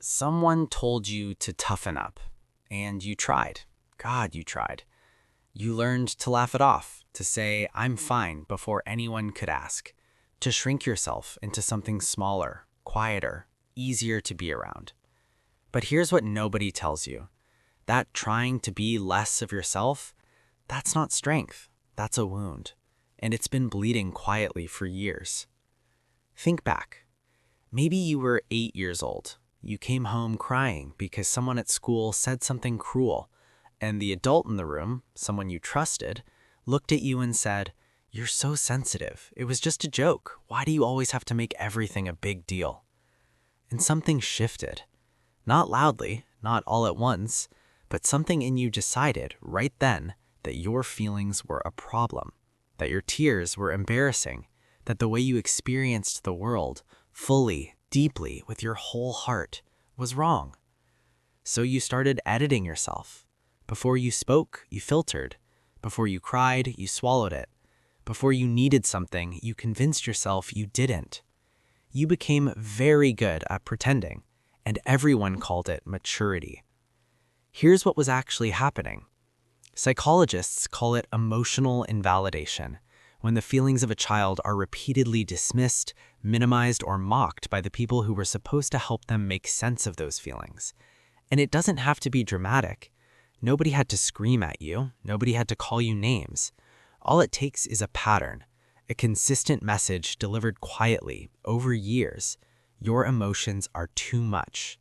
Someone told you to toughen up, and you tried. God, you tried. You learned to laugh it off, to say, I'm fine, before anyone could ask, to shrink yourself into something smaller, quieter, easier to be around. But here's what nobody tells you. That trying to be less of yourself, that's not strength, that's a wound. And it's been bleeding quietly for years. Think back. Maybe you were 8 years old. You came home crying because someone at school said something cruel, and the adult in the room, someone you trusted, looked at you and said, "You're so sensitive. It was just a joke. Why do you always have to make everything a big deal?" And something shifted. Not loudly, not all at once, but something in you decided right then that your feelings were a problem, that your tears were embarrassing, that the way you experienced the world, fully, deeply, with your whole heart, was wrong. So you started editing yourself. Before you spoke, you filtered. Before you cried, you swallowed it. Before you needed something, you convinced yourself you didn't. You became very good at pretending, and everyone called it maturity. Here's what was actually happening. Psychologists call it emotional invalidation, when the feelings of a child are repeatedly dismissed, minimized, or mocked by the people who were supposed to help them make sense of those feelings. And it doesn't have to be dramatic. Nobody had to scream at you. Nobody had to call you names. All it takes is a pattern, a consistent message delivered quietly over years. Your emotions are too much.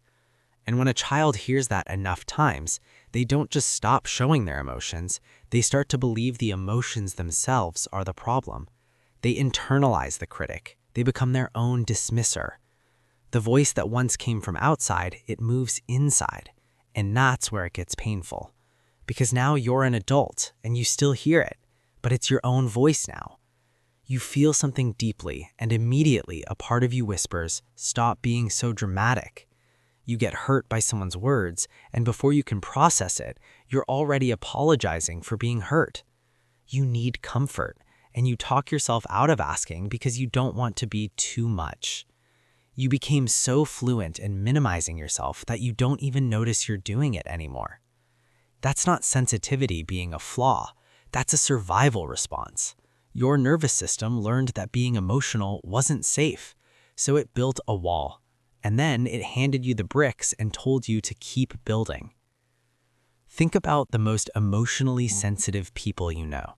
And when a child hears that enough times, they don't just stop showing their emotions, they start to believe the emotions themselves are the problem. They internalize the critic. They become their own dismisser. The voice that once came from outside, it moves inside. And that's where it gets painful. Because now you're an adult and you still hear it, but it's your own voice now. You feel something deeply, and immediately a part of you whispers, "Stop being so dramatic." You get hurt by someone's words, and before you can process it, you're already apologizing for being hurt. You need comfort, and you talk yourself out of asking because you don't want to be too much. You became so fluent in minimizing yourself that you don't even notice you're doing it anymore. That's not sensitivity being a flaw. That's a survival response. Your nervous system learned that being emotional wasn't safe, so it built a wall. And then it handed you the bricks and told you to keep building. Think about the most emotionally sensitive people you know.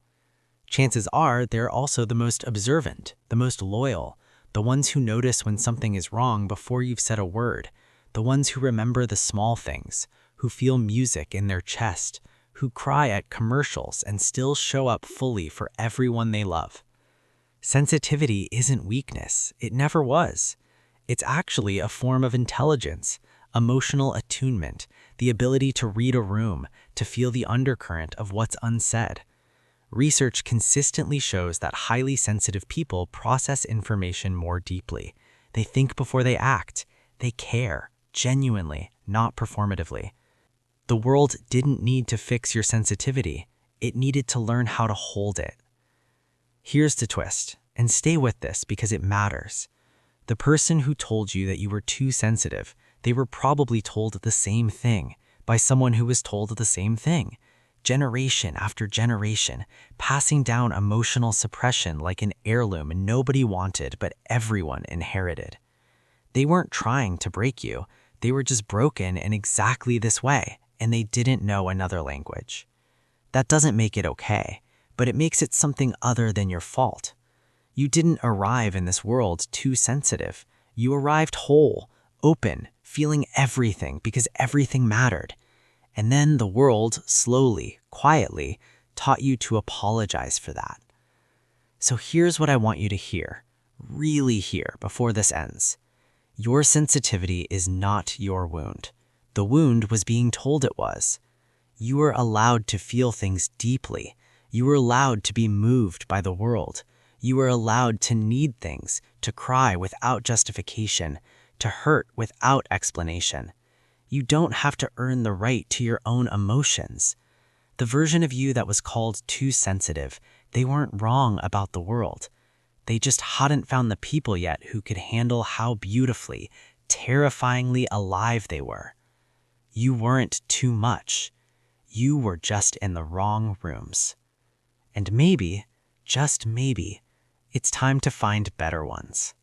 Chances are they're also the most observant, the most loyal, the ones who notice when something is wrong before you've said a word, the ones who remember the small things, who feel music in their chest, who cry at commercials and still show up fully for everyone they love. Sensitivity isn't weakness. It never was. It's actually a form of intelligence, emotional attunement, the ability to read a room, to feel the undercurrent of what's unsaid. Research consistently shows that highly sensitive people process information more deeply. They think before they act. They care, genuinely, not performatively. The world didn't need to fix your sensitivity. It needed to learn how to hold it. Here's the twist, and stay with this because it matters. The person who told you that you were too sensitive, they were probably told the same thing by someone who was told the same thing. Generation after generation, passing down emotional suppression like an heirloom nobody wanted but everyone inherited. They weren't trying to break you. They were just broken in exactly this way, and they didn't know another language. That doesn't make it okay, but it makes it something other than your fault. You didn't arrive in this world too sensitive. You arrived whole, open, feeling everything because everything mattered. And then the world, slowly, quietly, taught you to apologize for that. So here's what I want you to hear, really hear before this ends. Your sensitivity is not your wound. The wound was being told it was. You were allowed to feel things deeply. You were allowed to be moved by the world. You were allowed to need things, to cry without justification, to hurt without explanation. You don't have to earn the right to your own emotions. The version of you that was called too sensitive, they weren't wrong about the world. They just hadn't found the people yet who could handle how beautifully, terrifyingly alive they were. You weren't too much. You were just in the wrong rooms. And maybe, just maybe, it's time to find better ones.